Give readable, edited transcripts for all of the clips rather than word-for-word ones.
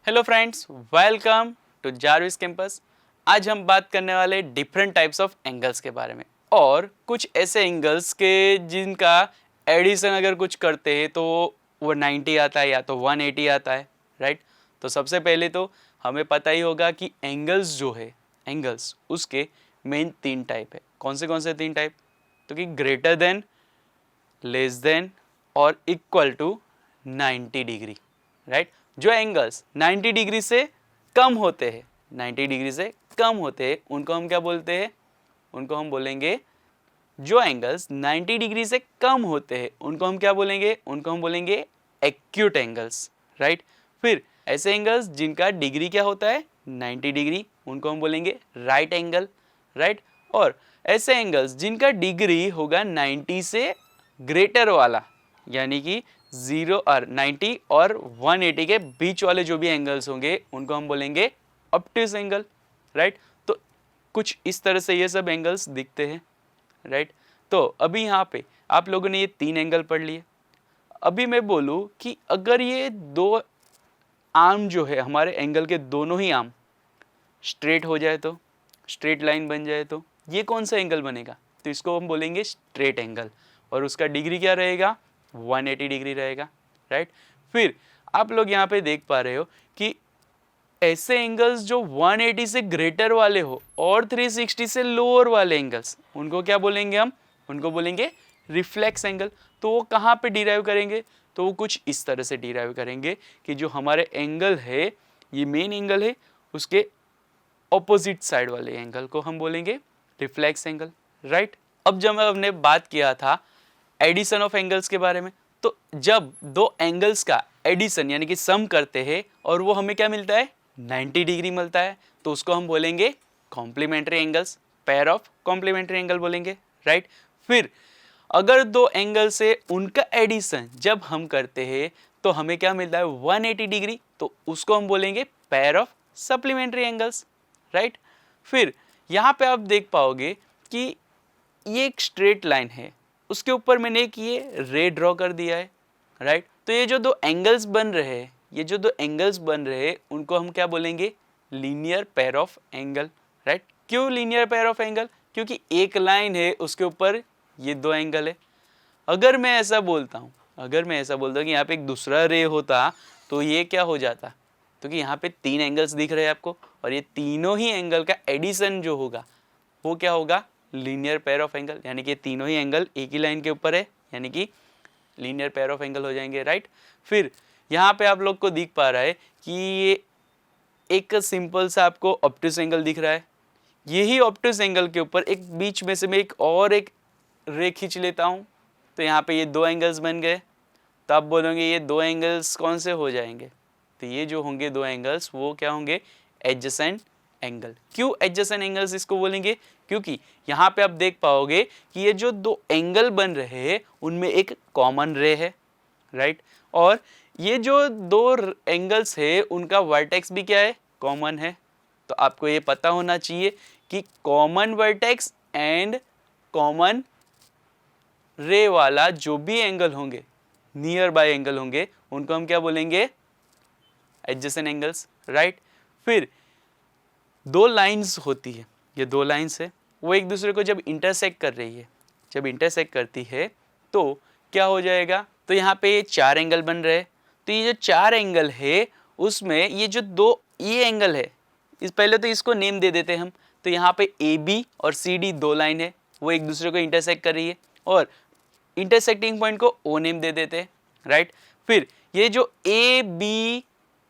Hello friends, welcome to Jarvis campus. आज हम बात करने वाले डिफरेंट टाइप्स ऑफ एंगल्स के बारे में और कुछ ऐसे एंगल्स के जिनका एडिशन अगर कुछ करते हैं तो वो 90 आता है या तो 180 आता है, राइट। तो सबसे पहले तो हमें पता ही होगा कि एंगल्स जो है एंगल्स उसके मेन 3 टाइप है। कौन से 3 टाइप? तो कि ग्रेटर देन, लेस देन और इक्वल टू 90 डिग्री, राइट। जो एंगल्स 90 डिग्री से कम होते हैं, 90 डिग्री से कम होते हैं, उनको हम क्या बोलते हैं? उनको हम बोलेंगे, जो एंगल्स 90 डिग्री से कम होते हैं उनको हम क्या बोलेंगे? उनको हम बोलेंगे एक्यूट एंगल्स, राइट। फिर ऐसे एंगल्स जिनका डिग्री क्या होता है? 90 डिग्री, उनको हम बोलेंगे राइट एंगल, राइट। और ऐसे एंगल्स जिनका डिग्री होगा 90 से ग्रेटर वाला, यानी कि 0 और 90 और 180 के बीच वाले जो भी एंगल्स होंगे उनको हम बोलेंगे ऑब्ट्यूस एंगल, राइट। तो कुछ इस तरह से ये सब एंगल्स दिखते हैं, राइट। तो अभी यहाँ पे आप लोगों ने ये 3 एंगल पढ़ लिए। अभी मैं बोलूँ कि अगर ये 2 आर्म जो है हमारे एंगल के, दोनों ही आर्म स्ट्रेट हो जाए, तो स्ट्रेट लाइन बन जाए, तो ये कौन सा एंगल बनेगा? तो इसको हम बोलेंगे स्ट्रेट एंगल और उसका डिग्री क्या रहेगा? 180 डिग्री रहेगा, राइट। फिर आप लोग यहाँ पे देख पा रहे हो कि ऐसे एंगल्स जो 180 से ग्रेटर वाले हो और 360 से लोअर वाले एंगल्स, उनको क्या बोलेंगे हम? उनको बोलेंगे रिफ्लेक्स एंगल। तो वो कहाँ पे डिराइव करेंगे? तो वो कुछ इस तरह से डिराइव करेंगे कि जो हमारे एंगल है, ये मेन एंगल है, उसके ऑपोजिट साइड वाले एंगल को हम बोलेंगे रिफ्लेक्स एंगल, राइट। अब जब हमने बात किया था एडिशन ऑफ एंगल्स के बारे में, तो जब 2 एंगल्स का एडिशन यानी कि सम करते हैं और वो हमें क्या मिलता है? 90 डिग्री मिलता है, तो उसको हम बोलेंगे complementary angles, pair of complementary angle बोलेंगे, राइट। फिर अगर 2 एंगल से उनका एडिशन जब हम करते हैं तो हमें क्या मिलता है? 180 डिग्री, तो उसको हम बोलेंगे pair of supplementary angles, right. फिर यहाँ पे आप देख पाओगे कि ये एक स्ट्रेट लाइन है, उसके ऊपर मैंने एक ये रे ड्रॉ कर दिया है, राइट। तो ये जो 2 एंगल्स बन रहे हैं, ये जो 2 एंगल्स बन रहे हैं उनको हम क्या बोलेंगे? Linear pair of angle, right. क्यों लीनियर पेयर ऑफ एंगल? क्योंकि एक लाइन है, उसके ऊपर ये 2 एंगल है। अगर मैं ऐसा बोलता हूँ कि यहाँ पे एक दूसरा रे होता तो ये क्या हो जाता? तो कि यहाँ पे 3 एंगल्स दिख रहे हैं आपको और ये तीनों ही एंगल का एडिशन जो होगा वो क्या होगा? लीनियर पेयर ऑफ एंगल, यानी कि तीनों ही एंगल एक ही लाइन के ऊपर है, यानी कि लीनियर पेयर ऑफ एंगल हो जाएंगे, राइट। फिर यहाँ पे आप लोग को दिख पा रहा है कि ये एक सिंपल सा आपको ऑब्ट्यूस एंगल दिख रहा है। यही ऑब्ट्यूस एंगल के ऊपर एक बीच में से मैं एक रे खींच लेता हूँ, तो यहाँ पे ये 2 एंगल्स बन गए। तो आप बोलोगे ये 2 एंगल्स कौन से हो जाएंगे? तो ये जो होंगे 2 एंगल्स वो क्या होंगे? Adjacent angle. क्यों एडजेसेंट एंगल्स इसको बोलेंगे? क्योंकि यहाँ पे आप देख पाओगे कि ये जो 2 एंगल बन रहे हैं उनमें एक कॉमन रे है, राइट। और ये जो 2 एंगल्स है उनका वर्टेक्स भी क्या है? कॉमन है। तो आपको ये पता होना चाहिए कि कॉमन वर्टेक्स एंड कॉमन रे वाला जो भी एंगल होंगे, नियर बाय एंगल होंगे, उनको हम क्या बोलेंगे? Adjacent angles, right. फिर 2 लाइंस होती है, ये 2 लाइंस है, वो एक दूसरे को जब इंटरसेक्ट कर रही है, जब इंटरसेक्ट करती है तो क्या हो जाएगा? तो यहाँ पे 4 एंगल बन रहे हैं। तो ये जो 4 एंगल है उसमें ये जो 2 ये एंगल है, इस पहले तो इसको नेम दे देते हैं हम। तो यहाँ पे ए बी और सी डी 2 लाइन है, वो एक दूसरे को इंटरसेक्ट कर रही है और इंटरसेक्टिंग पॉइंट को ओ नेम दे देते हैं, राइट। फिर ये जो ए बी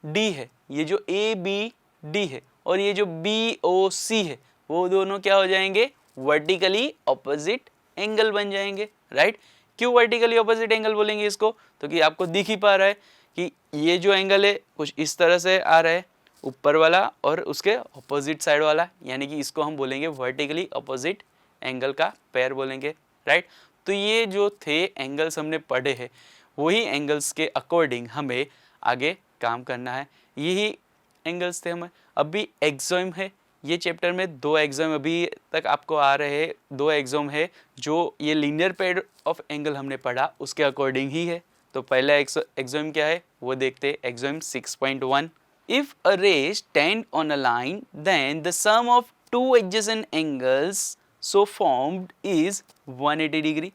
डी है, ये जो ए बी डी है और ये जो बी ओ सी है, वो दोनों क्या हो जाएंगे? वर्टिकली ऑपोजिट एंगल बन जाएंगे, राइट। क्यों वर्टिकली ऑपोजिट एंगल बोलेंगे इसको? तो कि आपको दिख ही पा रहा है कि ये जो एंगल है कुछ इस तरह से आ रहा है, ऊपर वाला और उसके ऑपोजिट साइड वाला, यानी कि इसको हम बोलेंगे वर्टिकली ऑपोजिट एंगल का पेयर बोलेंगे, राइट। तो ये जो थे एंगल्स हमने पढ़े हैं, वही एंगल्स के अकॉर्डिंग हमें आगे काम करना है। यही एंगल्स थे हमें। अभी एग्जाम है, ये चैप्टर में 2 एग्जाम अभी तक आपको आ रहे हैं। 2 एग्जाम है जो ये लीनियर पेयर ऑफ एंगल हमने पढ़ा उसके अकॉर्डिंग ही है। तो पहला एग्जाम क्या है वो देखते हैं, exam 6.1, If a ray stand on a line, then the sum of two adjacent angles so formed is 180 degree.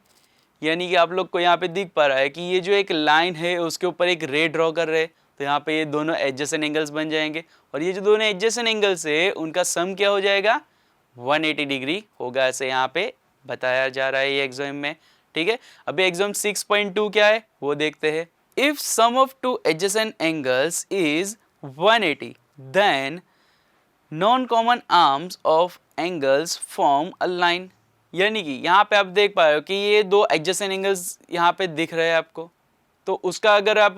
यानी कि आप लोग को यहाँ पे दिख पा रहा है कि ये जो एक लाइन है उसके ऊपर एक रे ड्रॉ कर रहे हैं, तो यहाँ पे ये दोनों एडजेसेंट एंगल्स बन जाएंगे और ये जो दोनों एडजेसेंट एंगल्स है उनका सम क्या हो जाएगा, 180 डिग्री होगा, ऐसे यहाँ पे बताया जा रहा है ये एग्जाम में। ठीक है, अभी एग्जाम 6.2 क्या है वो देखते हैं। If sum of two adjacent angles is 180 then non common arms of angles form a line. यानी कि यहाँ पे आप देख पा रहे हो कि ये दो एडजेसेंट एंगल्स यहाँ पे दिख रहे हैं आपको, तो उसका अगर आप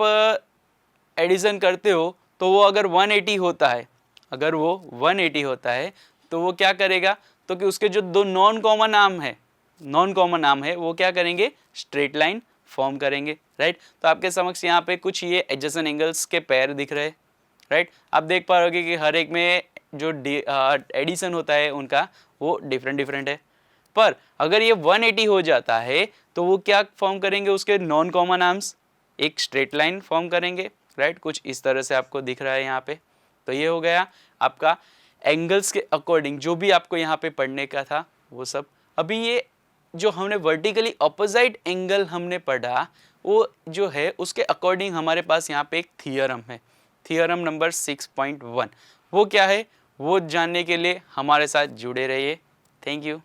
एडिशन करते हो तो वो अगर 180 होता है, अगर वो 180 होता है तो वो क्या करेगा, तो कि उसके जो दो नॉन कॉमन आर्म है वो क्या करेंगे, स्ट्रेट लाइन फॉर्म करेंगे। राइट, तो आपके समक्ष यहाँ पे कुछ ये एडजेसेंट एंगल्स के पेयर दिख रहे हैं। राइट, आप देख पा रहे हो कि हर एक में जो एडिशन होता है उनका वो डिफरेंट है। पर अगर ये 180 हो जाता है तो वो क्या फॉर्म करेंगे, उसके नॉन कॉमन आर्म्स एक स्ट्रेट लाइन फॉर्म करेंगे। राइट, कुछ इस तरह से आपको दिख रहा है यहाँ पे। तो ये हो गया आपका एंगल्स के अकॉर्डिंग जो भी आपको यहाँ पे पढ़ने का था वो सब। अभी ये जो हमने वर्टिकली अपोजिट एंगल हमने पढ़ा वो जो है उसके अकॉर्डिंग हमारे पास यहाँ पे एक थियरम है, थियरम नंबर 6.1। वो क्या है वो जानने के लिए हमारे साथ जुड़े रहिए। Thank you.